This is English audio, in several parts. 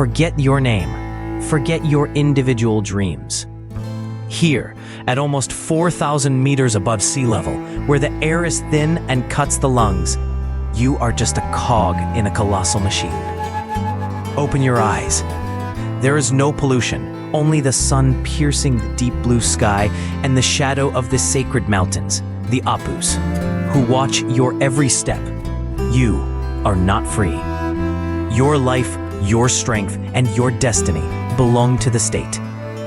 Forget your name. Forget your individual dreams. Here, at almost 4,000 meters above sea level, where the air is thin and cuts the lungs, you are just a cog in a colossal machine. Open your eyes. There is no pollution, only the sun piercing the deep blue sky and the shadow of the sacred mountains, the Apus, who watch your every step. You are not free. Your life, your strength, and your destiny belong to the state,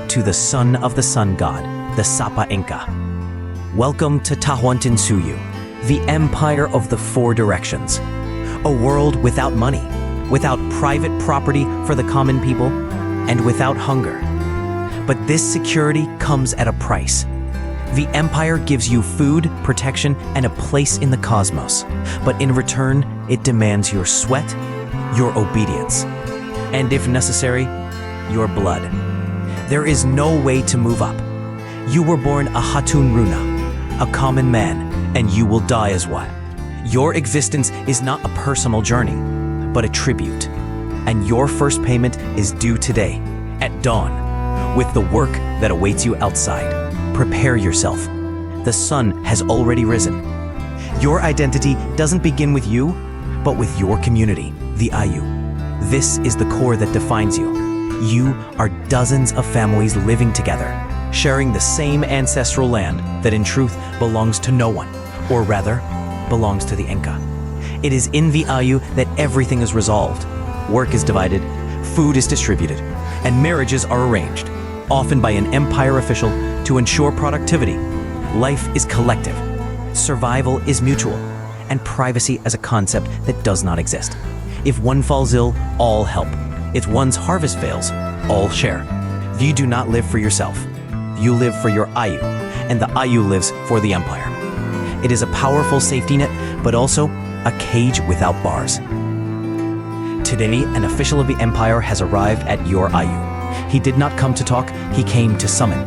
to the son of the sun god, the Sapa Inca. Welcome to Tahuantinsuyu, the empire of the four directions. A world without money, without private property for the common people, and without hunger. But this security comes at a price. The empire gives you food, protection, and a place in the cosmos. But in return, it demands your sweat, your obedience, and if necessary, your blood. There is no way to move up. You were born a hatun runa, a common man, and you will die as one. Your existence is not a personal journey, but a tribute. And your first payment is due today, at dawn, with the work that awaits you outside. Prepare yourself. The sun has already risen. Your identity doesn't begin with you, but with your community, the Ayu. This is the core that defines you. You are dozens of families living together, sharing the same ancestral land that in truth belongs to no one, or rather, belongs to the Inca. It is in the Ayu that everything is resolved. Work is divided, food is distributed, and marriages are arranged, often by an empire official to ensure productivity. Life is collective, survival is mutual, and privacy as a concept that does not exist. If one falls ill, all help. If one's harvest fails, all share. You do not live for yourself. You live for your Ayu, and the Ayu lives for the empire. It is a powerful safety net, but also a cage without bars. Today, an official of the empire has arrived at your Ayu. He did not come to talk, he came to summon.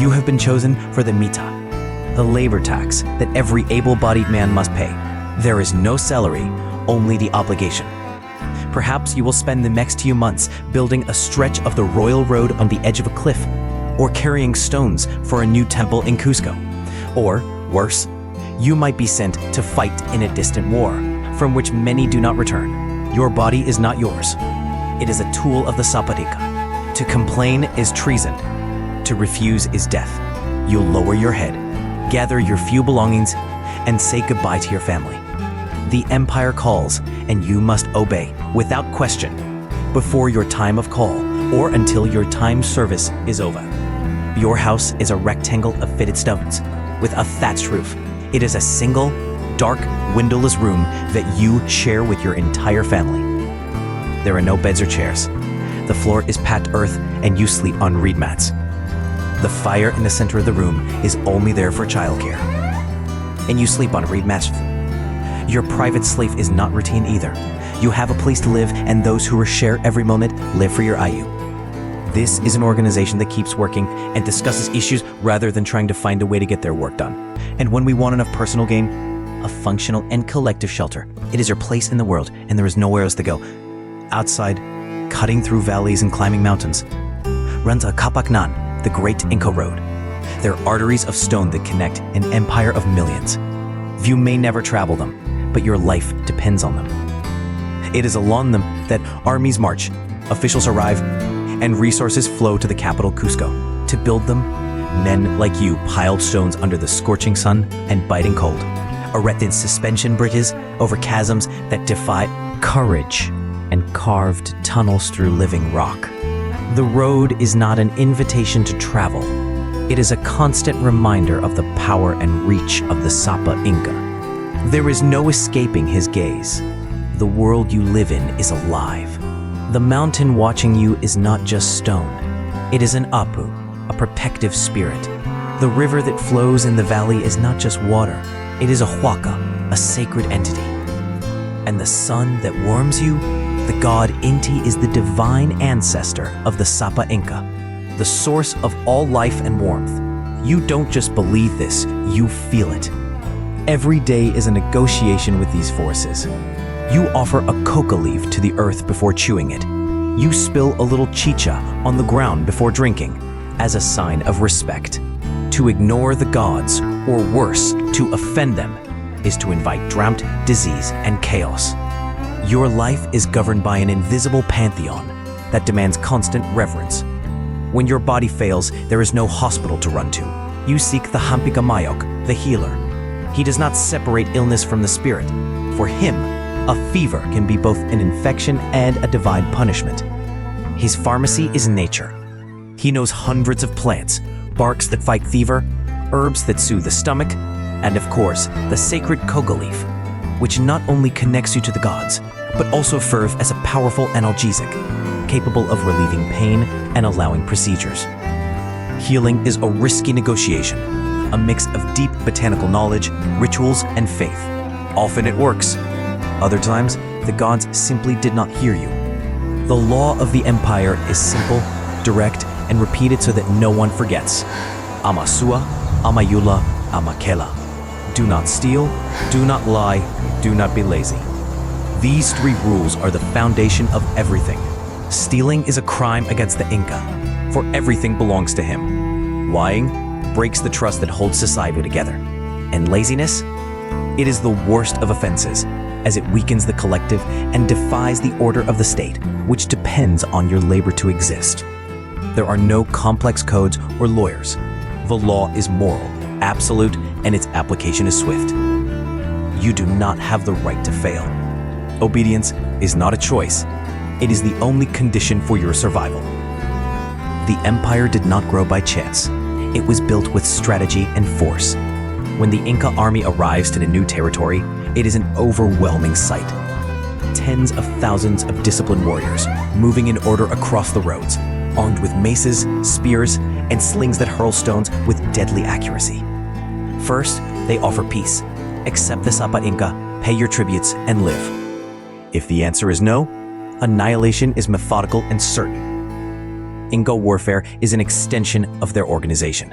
You have been chosen for the mita, the labor tax that every able-bodied man must pay. There is no salary, only the obligation. Perhaps you will spend the next few months building a stretch of the royal road on the edge of a cliff, or carrying stones for a new temple in Cusco. Or, worse, you might be sent to fight in a distant war, from which many do not return. Your body is not yours. It is a tool of the Sapa Inca. To complain is treason. To refuse is death. You'll lower your head, gather your few belongings, and say goodbye to your family. The empire calls, and you must obey, without question, before your time of call, or until your time service is over. Your house is a rectangle of fitted stones, with a thatched roof. It is a single, dark, windowless room that you share with your entire family. There are no beds or chairs. The floor is packed earth, and you sleep on reed mats. The fire in the center of the room is only there for childcare, and you sleep on reed mats. Your private slave is not routine either. You have a place to live, and those who share every moment live for your Ayu. This is an organization that keeps working and discusses issues rather than trying to find a way to get their work done. And when we want enough personal gain, a functional and collective shelter. It is your place in the world, and there is nowhere else to go. Outside, cutting through valleys and climbing mountains, runs a Kapaknan, the great Inca road. They're arteries of stone that connect an empire of millions. You may never travel them, but your life depends on them. It is along them that armies march, officials arrive, and resources flow to the capital Cusco. To build them, men like you pile stones under the scorching sun and biting cold, erected suspension bridges over chasms that defy courage, and carved tunnels through living rock. The road is not an invitation to travel. It is a constant reminder of the power and reach of the Sapa Inca. There is no escaping his gaze. The world you live in is alive. The mountain watching you is not just stone. It is an apu, a protective spirit. The river that flows in the valley is not just water. It is a huaca, a sacred entity. And the sun that warms you, the god Inti, is the divine ancestor of the Sapa Inca, the source of all life and warmth. You don't just believe this, you feel it. Every day is a negotiation with these forces. You offer a coca leaf to the earth before chewing it. you spill a little chicha on the ground before drinking as a sign of respect. To ignore the gods, or worse, to offend them, is to invite drought, disease, and chaos. Your life is governed by an invisible pantheon that demands constant reverence. When your body fails, there is no hospital to run to. You seek the Hampikamayok, the healer. He does not separate illness from the spirit. For him, a fever can be both an infection and a divine punishment. His pharmacy is nature. He knows hundreds of plants, barks that fight fever, herbs that soothe the stomach, and of course, the sacred koga leaf, which not only connects you to the gods, but also serves as a powerful analgesic, capable of relieving pain and allowing procedures. Healing is a risky negotiation, a mix of deep botanical knowledge, rituals, and faith. Often it works. Other times, the gods simply did not hear you. The law of the empire is simple, direct, and repeated so that no one forgets. Amasua, Amayula, Amakela. Do not steal, do not lie, do not be lazy. These three rules are the foundation of everything. Stealing is a crime against the Inca, for everything belongs to him. Lying breaks the trust that holds society together. And laziness? It is the worst of offenses, as it weakens the collective and defies the order of the state, which depends on your labor to exist. There are no complex codes or lawyers. The law is moral, absolute, and its application is swift. You do not have the right to fail. Obedience is not a choice. It is the only condition for your survival. The empire did not grow by chance. It was built with strategy and force. When the Inca army arrives to the new territory, it is an overwhelming sight. Tens of thousands of disciplined warriors moving in order across the roads, armed with maces, spears, and slings that hurl stones with deadly accuracy. First, they offer peace. Accept the Sapa Inca, pay your tributes, and live. If the answer is no, annihilation is methodical and certain. Inca warfare is an extension of their organization.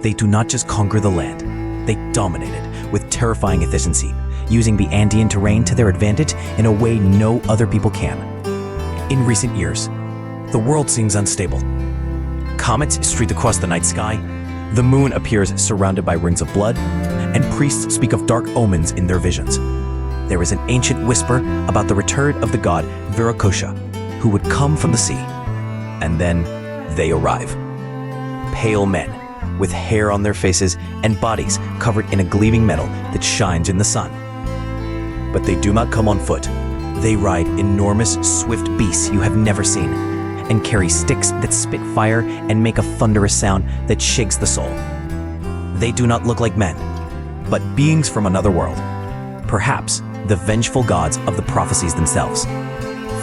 They do not just conquer the land, they dominate it with terrifying efficiency, using the Andean terrain to their advantage in a way no other people can. In recent years, the world seems unstable. Comets streak across the night sky, the moon appears surrounded by rings of blood, and priests speak of dark omens in their visions. There is an ancient whisper about the return of the god Viracocha, who would come from the sea. And then they arrive. Pale men, with hair on their faces and bodies covered in a gleaming metal that shines in the sun. But they do not come on foot. They ride enormous, swift beasts you have never seen, and carry sticks that spit fire and make a thunderous sound that shakes the soul. They do not look like men, but beings from another world. Perhaps the vengeful gods of the prophecies themselves.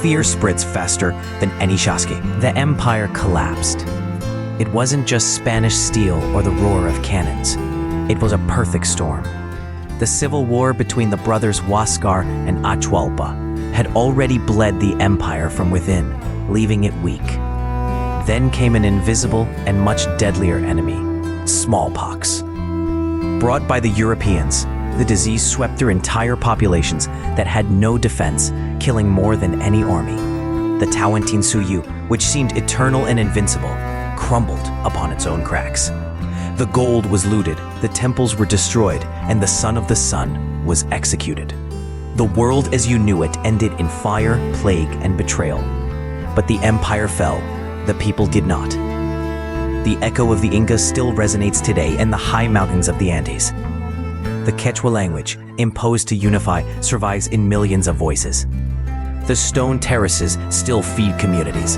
Fear spreads faster than any shaski. The empire collapsed. It wasn't just Spanish steel or the roar of cannons. It was a perfect storm. The civil war between the brothers Huascar and Atahualpa had already bled the empire from within, leaving it weak. Then came an invisible and much deadlier enemy, smallpox. Brought by the Europeans, the disease swept through entire populations that had no defense, killing more than any army. The Tahuantinsuyu, which seemed eternal and invincible, crumbled upon its own cracks. The gold was looted, the temples were destroyed, and the son of the sun was executed. The world as you knew it ended in fire, plague, and betrayal. But the empire fell, the people did not. The echo of the Incas still resonates today in the high mountains of the Andes. The Quechua language, imposed to unify, survives in millions of voices. The stone terraces still feed communities.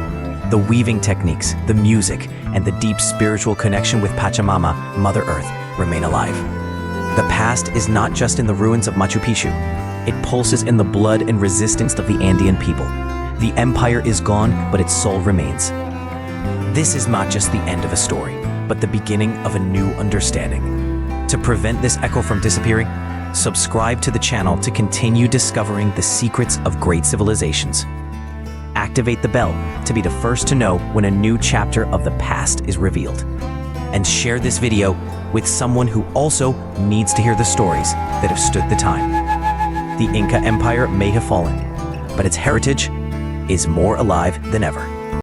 The weaving techniques, the music, and the deep spiritual connection with Pachamama, Mother Earth, remain alive. The past is not just in the ruins of Machu Picchu. It pulses in the blood and resistance of the Andean people. The empire is gone, but its soul remains. This is not just the end of a story, but the beginning of a new understanding. To prevent this echo from disappearing, subscribe to the channel to continue discovering the secrets of great civilizations. Activate the bell to be the first to know when a new chapter of the past is revealed. And share this video with someone who also needs to hear the stories that have stood the time. The Inca Empire may have fallen, but its heritage is more alive than ever.